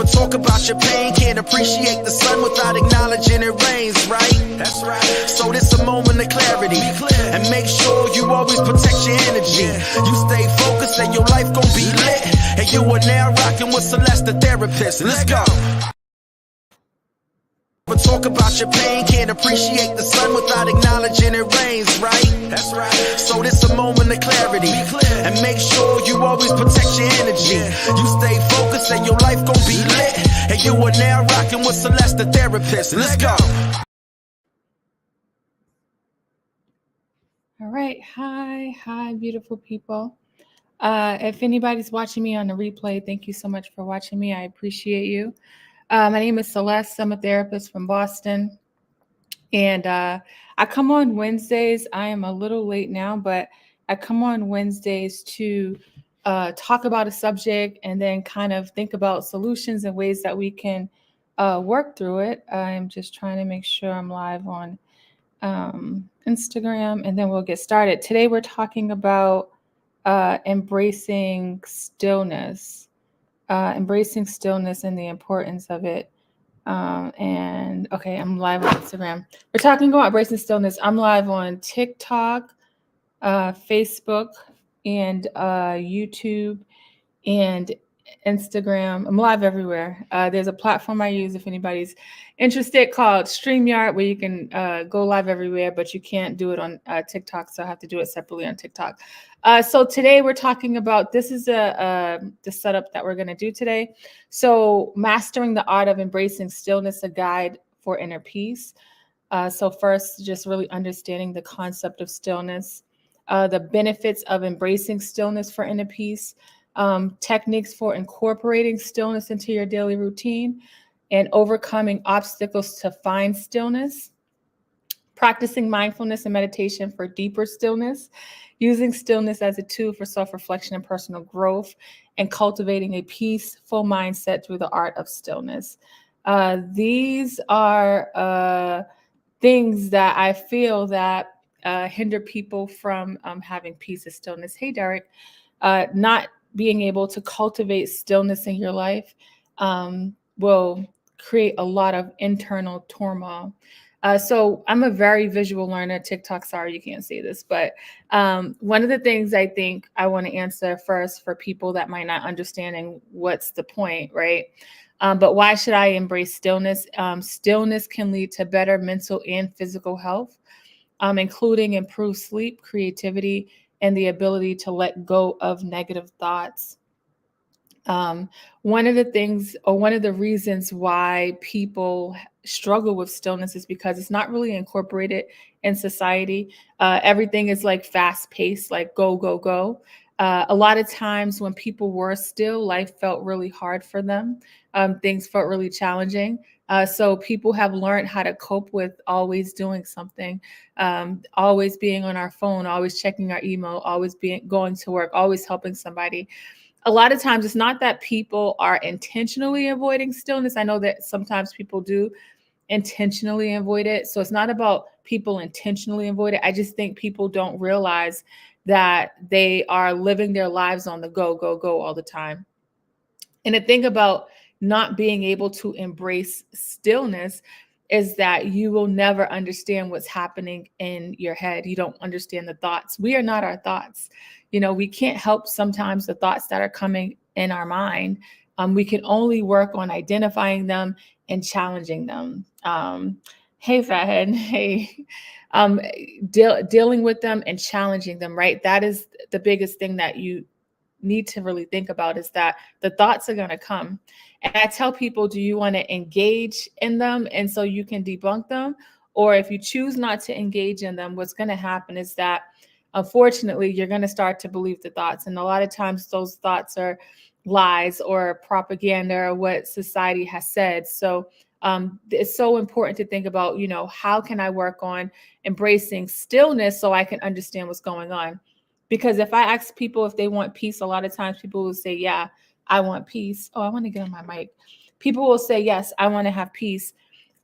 But talk about your pain, can't appreciate the sun without acknowledging it rains, right? That's right. So this a moment of clarity. Be clear. And make sure you always protect your energy. You stay focused and your life gon' be lit. And you are now rocking with Celeste, the therapist. Let's go. But talk about your pain, can't appreciate the sun without acknowledging it rains, right? That's right. So this a moment of clarity. Be clear. And make sure you always protect your energy. You stay focused and your life gon' be lit. And you are now rocking with Celeste, the therapist. Let's go. All right. Hi, beautiful people. If anybody's watching me on the replay, thank you so much for watching me. I appreciate you. My name is Celeste. I'm a therapist from Boston. And I come on Wednesdays. I am a little late now, but I come on Wednesdays to talk about a subject and then kind of think about solutions and ways that we can work through it. I'm just trying to make sure I'm live on Instagram, and then we'll get started. Today we're talking about embracing stillness. Embracing stillness and the importance of it. And okay, I'm live on Instagram. We're talking about embracing stillness. I'm live on TikTok, Facebook, and YouTube, and Instagram. I'm live everywhere. There's a platform I use if anybody's interested called StreamYard, where you can go live everywhere, but you can't do it on TikTok, so I have to do it separately on TikTok. So today we're talking about, this is the setup that we're going to do today. So mastering the art of embracing stillness, a guide for inner peace. So first, just really understanding the concept of stillness, the benefits of embracing stillness for inner peace, techniques for incorporating stillness into your daily routine, and overcoming obstacles to find stillness, practicing mindfulness and meditation for deeper stillness, using stillness as a tool for self-reflection and personal growth, and cultivating a peaceful mindset through the art of stillness. These are things that I feel that hinder people from having peace and stillness. Hey, Derek, not being able to cultivate stillness in your life will create a lot of internal turmoil. So I'm a very visual learner. TikTok, sorry, you can't see this, but one of the things I think I want to answer first for people that might not understand what's the point, right? But why should I embrace stillness? Stillness can lead to better mental and physical health, including improved sleep, creativity, and the ability to let go of negative thoughts. One of the things, or one of the reasons why people struggle with stillness is because it's not really incorporated in society. Everything is like fast paced, like go, go, go. A lot of times when people were still, life felt really hard for them. Things felt really challenging. So people have learned how to cope with always doing something, always being on our phone, always checking our email, always going to work, always helping somebody. A lot of times it's not that people are intentionally avoiding stillness. I know that sometimes people do intentionally avoid it. So it's not about people intentionally avoid it. I just think people don't realize that they are living their lives on the go, go, go all the time. And the thing about not being able to embrace stillness is that you will never understand what's happening in your head. You don't understand the thoughts. We are not our thoughts. You know, we can't help sometimes the thoughts that are coming in our mind. We can only work on identifying them and challenging them. Hey, Fathead. Hey, dealing with them and challenging them, right? That is the biggest thing that you need to really think about, is that the thoughts are going to come. And I tell people, do you want to engage in them and so you can debunk them? Or if you choose not to engage in them, what's going to happen is that, unfortunately, you're going to start to believe the thoughts. And a lot of times those thoughts are lies or propaganda or what society has said. So it's so important to think about, you know, how can I work on embracing stillness so I can understand what's going on? Because if I ask people if they want peace, a lot of times people will say, yeah, I want peace. Oh, I want to get on my mic. People will say, yes, I want to have peace.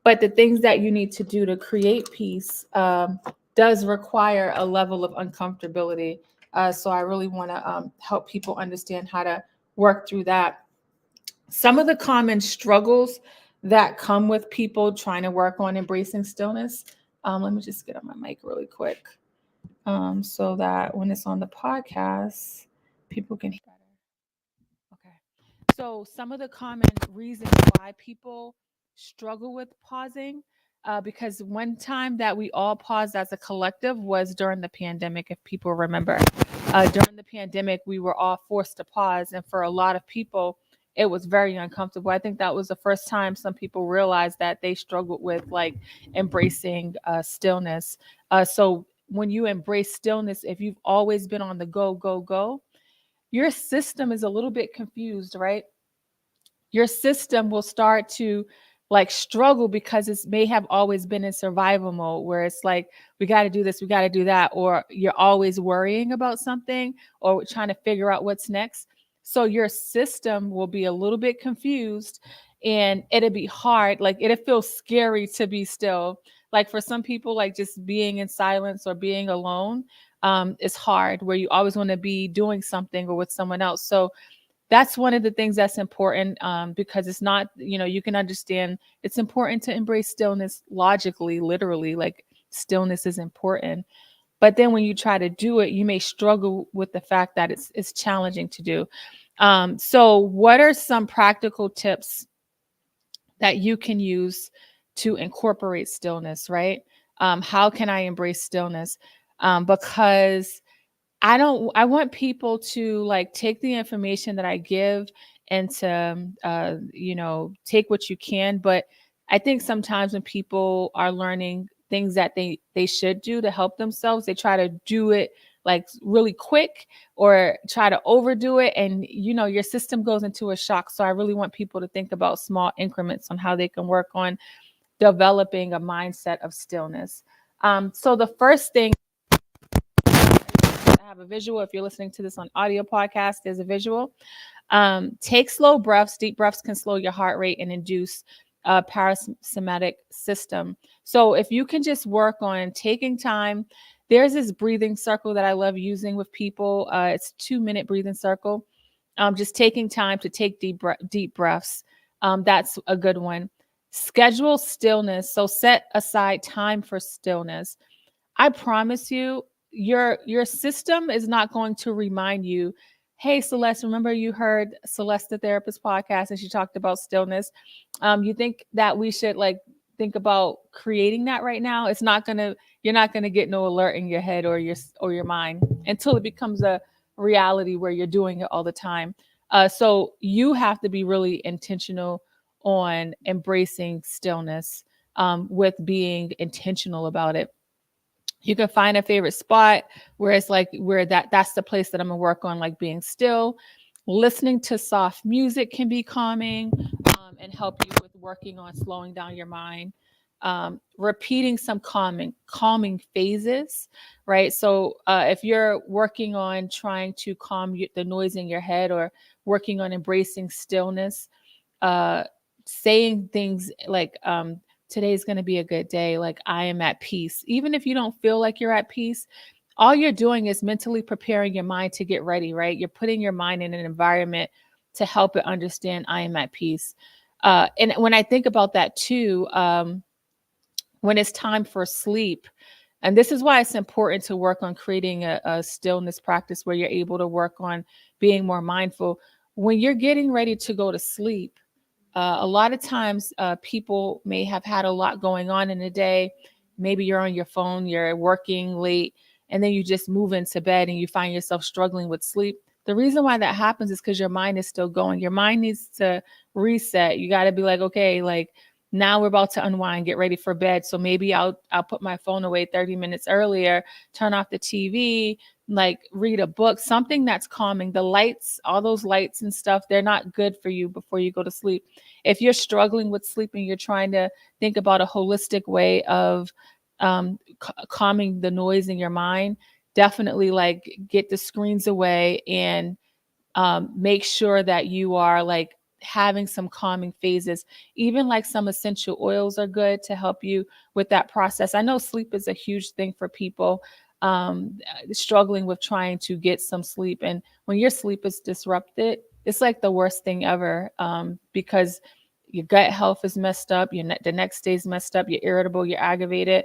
But the things that you need to do to create peace does require a level of uncomfortability. So I really want to help people understand how to work through that. Some of the common struggles that come with people trying to work on embracing stillness. Let me just get on my mic really quick, so that when it's on the podcast, people can hear better. Okay. So, some of the common reasons why people struggle with pausing, because one time that we all paused as a collective was during the pandemic, if people remember. During the pandemic, we were all forced to pause. And for a lot of people, it was very uncomfortable. I think that was the first time some people realized that they struggled with like embracing stillness. So, when you embrace stillness, if you've always been on the go, go, go, your system is a little bit confused, right? Your system will start to like struggle because it may have always been in survival mode where it's like we got to do this, we got to do that, or you're always worrying about something or trying to figure out what's next. So your system will be a little bit confused and it'll be hard, like it'll feel scary to be still. Like for some people, like just being in silence or being alone is hard, where you always want to be doing something or with someone else. So that's one of the things that's important, because it's not, you can understand it's important to embrace stillness logically, literally, like stillness is important. But then when you try to do it, you may struggle with the fact that it's challenging to do. So what are some practical tips that you can use to incorporate stillness, right? How can I embrace stillness? Because I want people to like take the information that I give and to, take what you can. But I think sometimes when people are learning things that they should do to help themselves, they try to do it like really quick or try to overdo it. And, your system goes into a shock. So I really want people to think about small increments on how they can work on developing a mindset of stillness. So the first thing, I have a visual. If you're listening to this on audio podcast, there's a visual. Take slow breaths. Deep breaths can slow your heart rate and induce a parasympathetic system. So if you can just work on taking time, there's this breathing circle that I love using with people. It's 2-minute breathing circle. Just taking time to take deep breaths. That's a good one. Schedule stillness. So set aside time for stillness. I promise you, your system is not going to remind you, hey, Celeste, remember you heard Celeste the therapist podcast and she talked about stillness. You think that we should like think about creating that right now? You're not gonna get no alert in your head or your mind until it becomes a reality where you're doing it all the time. So you have to be really intentional on embracing stillness, with being intentional about it. You can find a favorite spot where it's like where that's the place that I'm gonna work on, like being still. Listening to soft music can be calming, and help you with working on slowing down your mind. Repeating some calming phases, right? So if you're working on trying to calm the noise in your head or working on embracing stillness, uh, saying things like, today's going to be a good day, like I am at peace. Even if you don't feel like you're at peace, all you're doing is mentally preparing your mind to get ready, right? You're putting your mind in an environment to help it understand I am at peace. And when I think about that too, when it's time for sleep, and this is why it's important to work on creating a stillness practice where you're able to work on being more mindful. When you're getting ready to go to sleep, a lot of times, people may have had a lot going on in the day. Maybe you're on your phone, you're working late, and then you just move into bed and you find yourself struggling with sleep. The reason why that happens is because your mind is still going. Your mind needs to reset. You got to be like, okay, like now we're about to unwind, get ready for bed. So maybe I'll put my phone away 30 minutes earlier, turn off the TV, like read a book, something that's calming. The lights, all those lights and stuff, they're not good for you before you go to sleep. If you're struggling with sleeping, you're trying to think about a holistic way of calming the noise in your mind. Definitely like get the screens away and make sure that you are like having some calming phases. Even like some essential oils are good to help you with that process. I know sleep is a huge thing for people, struggling with trying to get some sleep. And when your sleep is disrupted, it's like the worst thing ever, because your gut health is messed up, the next day's messed up, you're irritable, you're aggravated.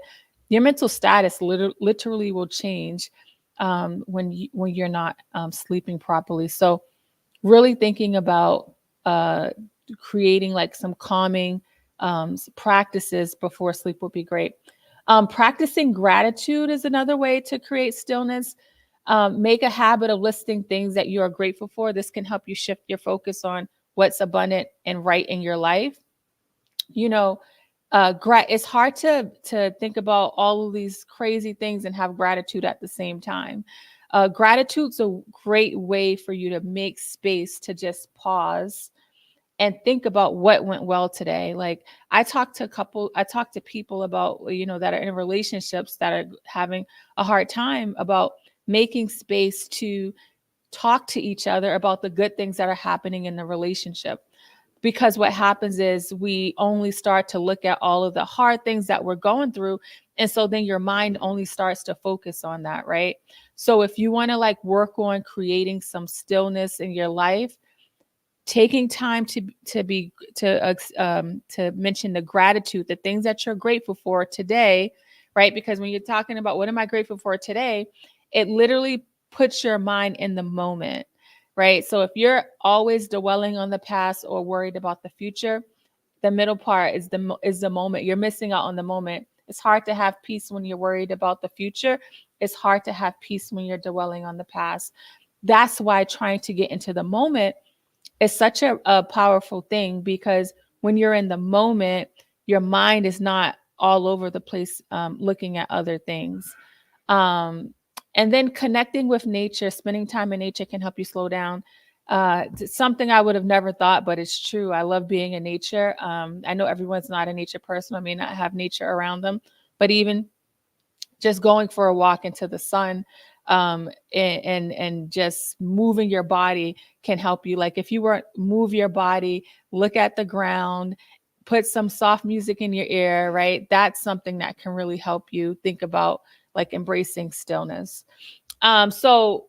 Your mental status literally will change when you're not sleeping properly. So really thinking about uh, creating like some calming practices before sleep would be great. Practicing gratitude is another way to create stillness. Make a habit of listing things that you are grateful for. This can help you shift your focus on what's abundant and right in your life. You know, it's hard to think about all of these crazy things and have gratitude at the same time. Gratitude's a great way for you to make space to just pause and think about what went well today. Like I talk to people about, that are in relationships that are having a hard time about making space to talk to each other about the good things that are happening in the relationship. Because what happens is we only start to look at all of the hard things that we're going through. And so then your mind only starts to focus on that, right? So if you want to like work on creating some stillness in your life, taking time to mention the gratitude, the things that you're grateful for today, right? Because when you're talking about what am I grateful for today, it literally puts your mind in the moment, right? So if you're always dwelling on the past or worried about the future, the middle part is the moment. You're missing out on the moment. It's hard to have peace when you're worried about the future. It's hard to have peace when you're dwelling on the past. That's why trying to get into the moment is such a powerful thing, because when you're in the moment, your mind is not all over the place looking at other things. Um, and then connecting with nature, spending time in nature can help you slow down. Something I would have never thought, but it's true. I love being in nature. I know everyone's not a nature person. I may not have nature around them, but even just going for a walk into the sun, and just moving your body can help you. Like if you were move your body, look at the ground, put some soft music in your ear, right? That's something that can really help you think about like embracing stillness. So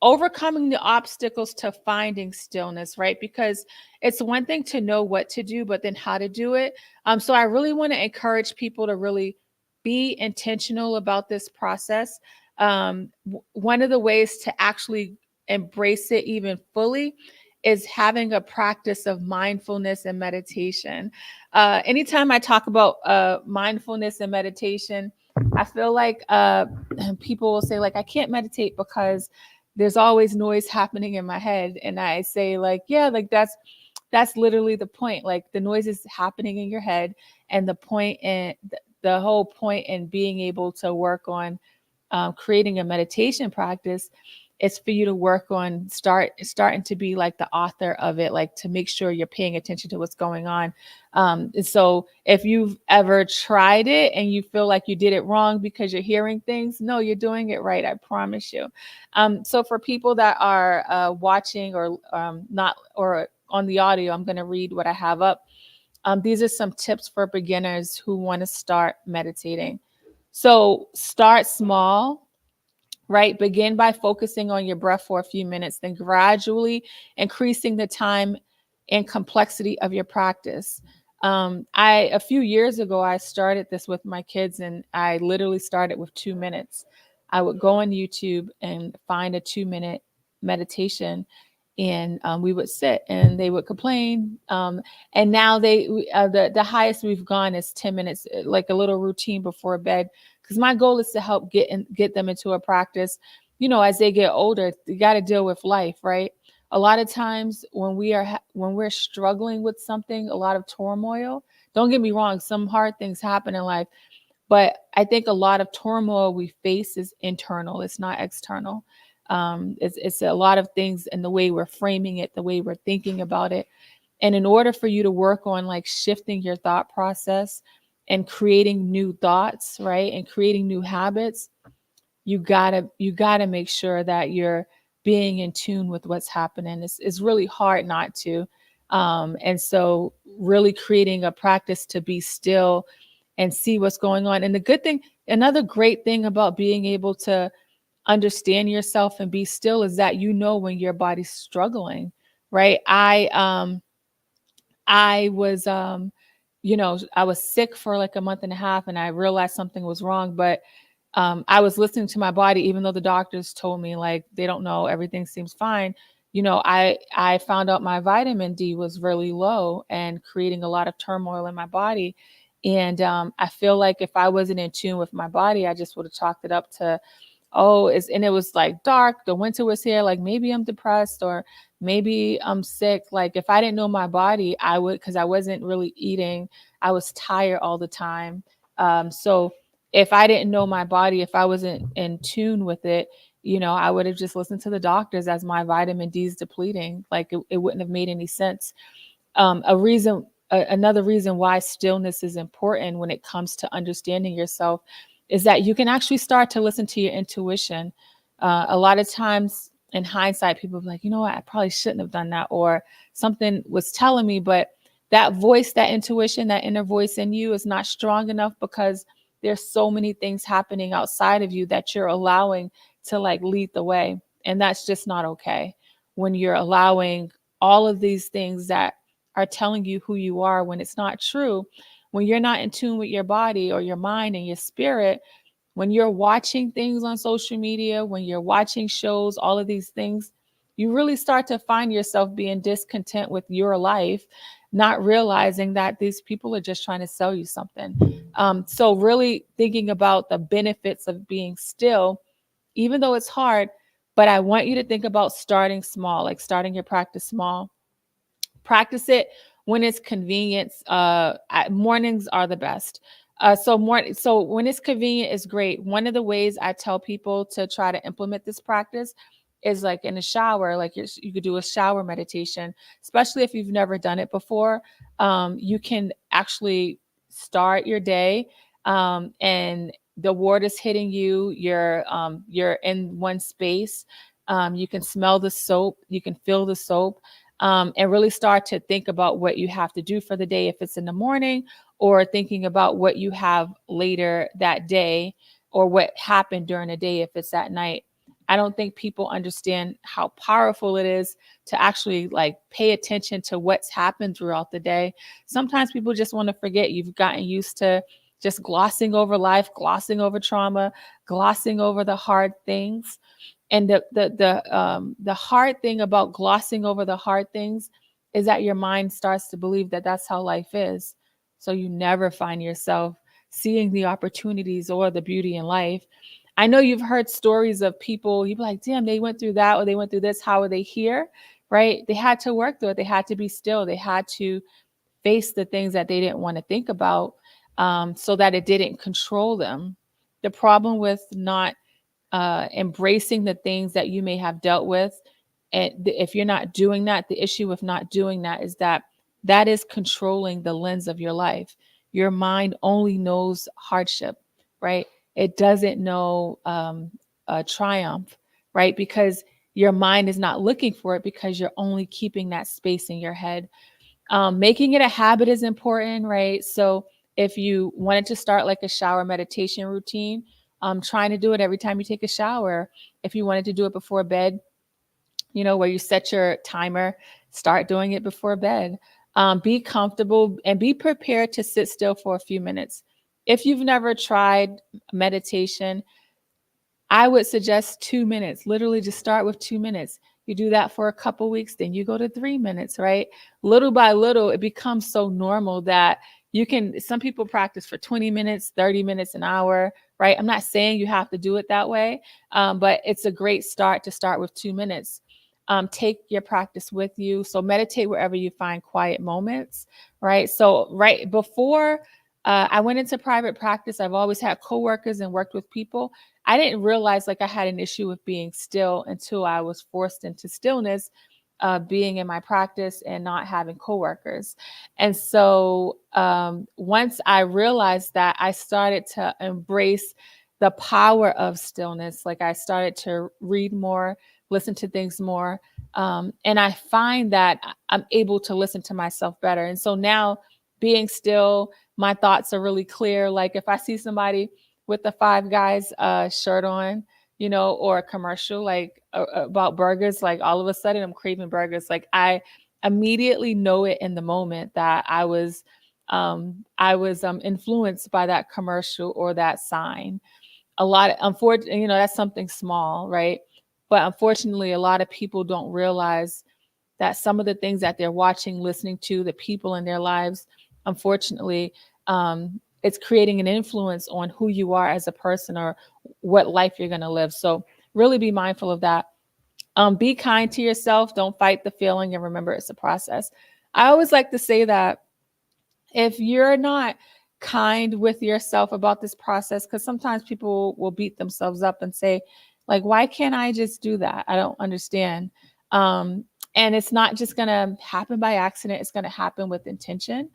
overcoming the obstacles to finding stillness, right? Because it's one thing to know what to do, but then how to do it. So I really want to encourage people to really be intentional about this process. One of the ways to actually embrace it even fully is having a practice of mindfulness and meditation. Anytime I talk about mindfulness and meditation, I feel like people will say like, I can't meditate because there's always noise happening in my head. And I say like, yeah, like that's literally the point. Like the noise is happening in your head, and the whole point in being able to work on creating a meditation practice is for you to work on starting to be like the author of it, like to make sure you're paying attention to what's going on. And so if you've ever tried it and you feel like you did it wrong because you're hearing things, no, you're doing it right. I promise you. So for people that are watching or not, or on the audio, I'm going to read what I have up. These are some tips for beginners who want to start meditating. So start small, right? Begin by focusing on your breath for a few minutes, then gradually increasing the time and complexity of your practice. A few years ago, I started this with my kids, and I literally started with 2 minutes. I would go on YouTube and find a 2 minute meditation, and we would sit, and they would complain. And now the highest we've gone is 10 minutes, like a little routine before bed, because my goal is to help get them into a practice. As they get older, you got to deal with life, right? A lot of times when we're struggling with something, a lot of turmoil. Don't get me wrong, some hard things happen in life, but I think a lot of turmoil we face is internal. It's not external. It's a lot of things in the way we're framing it, the way we're thinking about it. And in order for you to work on like shifting your thought process and creating new thoughts, right? And creating new habits, you gotta make sure that you're being in tune with what's happening. It's really hard not to. And so really creating a practice to be still and see what's going on. And another great thing about being able to understand yourself and be still is that when your body's struggling, right? I was I was sick for like a month and a half, and I realized something was wrong, but I was listening to my body, even though the doctors told me like they don't know, everything seems fine. I found out my vitamin D was really low and creating a lot of turmoil in my body. And I feel like if I wasn't in tune with my body, I just would have chalked it up to, oh, and it was like dark. The winter was here. Like maybe I'm depressed or maybe I'm sick. Like if I didn't know my body, I would, because I wasn't really eating. I was tired all the time. So if I didn't know my body, if I wasn't in tune with it, I would have just listened to the doctors as my vitamin D is depleting. Like it wouldn't have made any sense. Another reason why stillness is important when it comes to understanding yourself is that you can actually start to listen to your intuition. A lot of times in hindsight, people be like, you know what, I probably shouldn't have done that, or something was telling me, but that voice, that intuition, that inner voice in you is not strong enough because there's so many things happening outside of you that you're allowing to like lead the way. And that's just not okay. When you're allowing all of these things that are telling you who you are when it's not true, when you're not in tune with your body or your mind and your spirit, when you're watching things on social media, when you're watching shows, all of these things, you really start to find yourself being discontent with your life, not realizing that these people are just trying to sell you something. So, really thinking about the benefits of being still, even though it's hard, but I want you to think about starting small, like starting your practice small. Practice it when it's convenient. Mornings are the best. So when it's convenient is great. One of the ways I tell people to try to implement this practice is like in the shower. Like you could do a shower meditation, especially if you've never done it before. You can actually start your day, and the water's hitting you. You're in one space. You can smell the soap. You can feel the soap, and really start to think about what you have to do for the day if it's in the morning, or thinking about what you have later that day, or what happened during the day if it's at night. I don't think people understand how powerful it is to actually like pay attention to what's happened throughout the day. Sometimes people just want to forget. You've gotten used to just glossing over life, glossing over trauma, glossing over the hard things. And the hard thing about glossing over the hard things is that your mind starts to believe that that's how life is. So you never find yourself seeing the opportunities or the beauty in life. I know you've heard stories of people, you'd be like, damn, they went through that or they went through this. How are they here? Right? They had to work through it. They had to be still. They had to face the things that they didn't want to think about, so that it didn't control them. The problem with not embracing the things that you may have dealt with. And if you're not doing that, the issue with not doing that is that that is controlling the lens of your life. Your mind only knows hardship, right? It doesn't know triumph, right? Because your mind is not looking for it because you're only keeping that space in your head. Making it a habit is important, right? So if you wanted to start like a shower meditation routine, trying to do it every time you take a shower. If you wanted to do it before bed, where you set your timer, start doing it before bed. Be comfortable and be prepared to sit still for a few minutes. If you've never tried meditation, I would suggest 2 minutes. Literally, just start with 2 minutes. You do that for a couple weeks, then you go to 3 minutes, right? Little by little, it becomes so normal that some people practice for 20 minutes, 30 minutes, an hour, right? I'm not saying you have to do it that way, but it's a great start to start with 2 minutes. Take your practice with you. So meditate wherever you find quiet moments, right? So right before I went into private practice, I've always had coworkers and worked with people. I didn't realize like I had an issue with being still until I was forced into stillness, being in my practice and not having coworkers. And so once I realized that, I started to embrace the power of stillness. Like I started to read more, listen to things more. And I find that I'm able to listen to myself better. And so now being still, my thoughts are really clear. Like if I see somebody with the Five Guys shirt on, or a commercial like about burgers, like all of a sudden I'm craving burgers. Like I immediately know it in the moment that I was influenced by that commercial or that sign. Unfortunately, that's something small, right? But unfortunately, a lot of people don't realize that some of the things that they're watching, listening to, the people in their lives, unfortunately, it's creating an influence on who you are as a person or what life you're going to live. So really be mindful of that. Be kind to yourself. Don't fight the feeling, and remember it's a process. I always like to say that if you're not kind with yourself about this process, because sometimes people will beat themselves up and say, like, why can't I just do that? I don't understand. Um, and it's not just going to happen by accident, it's going to happen with intention.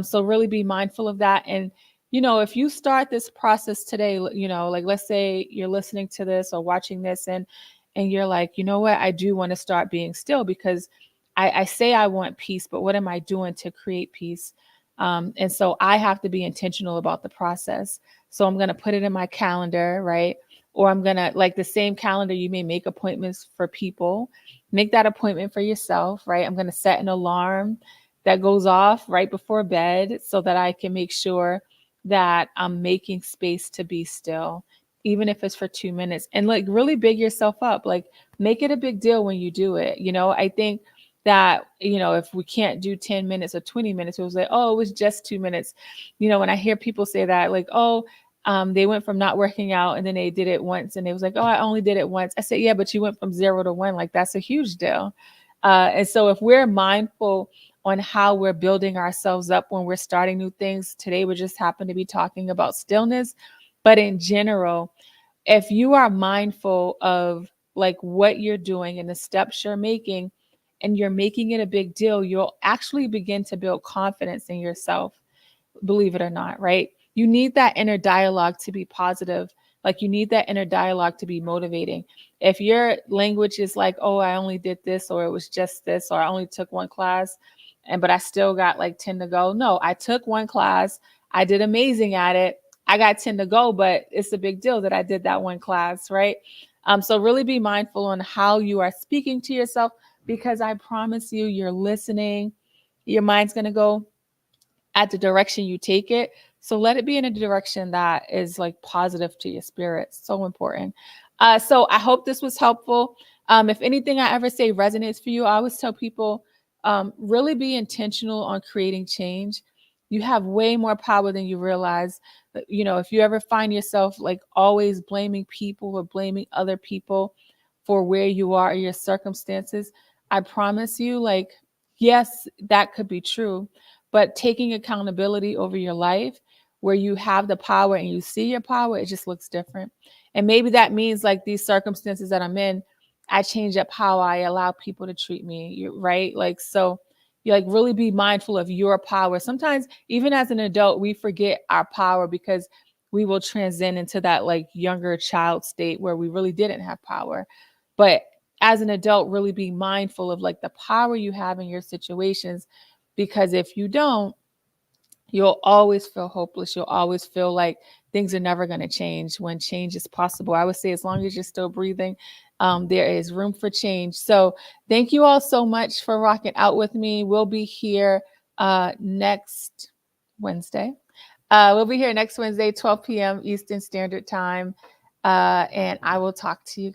So really be mindful of that. And, if you start this process today, like let's say you're listening to this or watching this and you're like, you know what, I do want to start being still because I say I want peace, but what am I doing to create peace? And so I have to be intentional about the process. So I'm going to put it in my calendar, right? Or I'm going to, like the same calendar, you may make appointments for people, make that appointment for yourself, right? I'm going to set an alarm that goes off right before bed so that I can make sure that I'm making space to be still, even if it's for 2 minutes. And like really big yourself up, like make it a big deal when you do it. I think that if we can't do 10 minutes or 20 minutes, it was like, oh, it was just 2 minutes. When I hear people say that, like, oh, they went from not working out and then they did it once and it was like, oh, I only did it once. I said, yeah, but you went from 0 to 1. Like that's a huge deal. And so if we're mindful on how we're building ourselves up when we're starting new things, today we just happen to be talking about stillness, but in general, if you are mindful of like what you're doing and the steps you're making, and you're making it a big deal, you'll actually begin to build confidence in yourself, believe it or not, right? You need that inner dialogue to be positive. Like you need that inner dialogue to be motivating. If your language is like, oh, I only did this, or it was just this, or I only took one class, but I still got like 10 to go. No, I took one class. I did amazing at it. I got 10 to go, but it's a big deal that I did that one class, right? So really be mindful on how you are speaking to yourself, because I promise you, you're listening. Your mind's going to go at the direction you take it. So let it be in a direction that is like positive to your spirit. So important. So I hope this was helpful. If anything I ever say resonates for you, I always tell people really be intentional on creating change. You have way more power than you realize. If you ever find yourself like always blaming people or blaming other people for where you are or your circumstances, I promise you, like, yes, that could be true, but taking accountability over your life where you have the power and you see your power, it just looks different. And maybe that means like these circumstances that I'm in, I change up how I allow people to treat me, right? Like, so you like really be mindful of your power. Sometimes, even as an adult, we forget our power because we will transcend into that like younger child state where we really didn't have power. But as an adult, really be mindful of like the power you have in your situations, because if you don't, you'll always feel hopeless. You'll always feel like things are never going to change when change is possible. I would say as long as you're still breathing, there is room for change. So thank you all so much for rocking out with me. We'll be here next Wednesday. We'll be here next Wednesday, 12 p.m. Eastern Standard Time. And I will talk to you guys.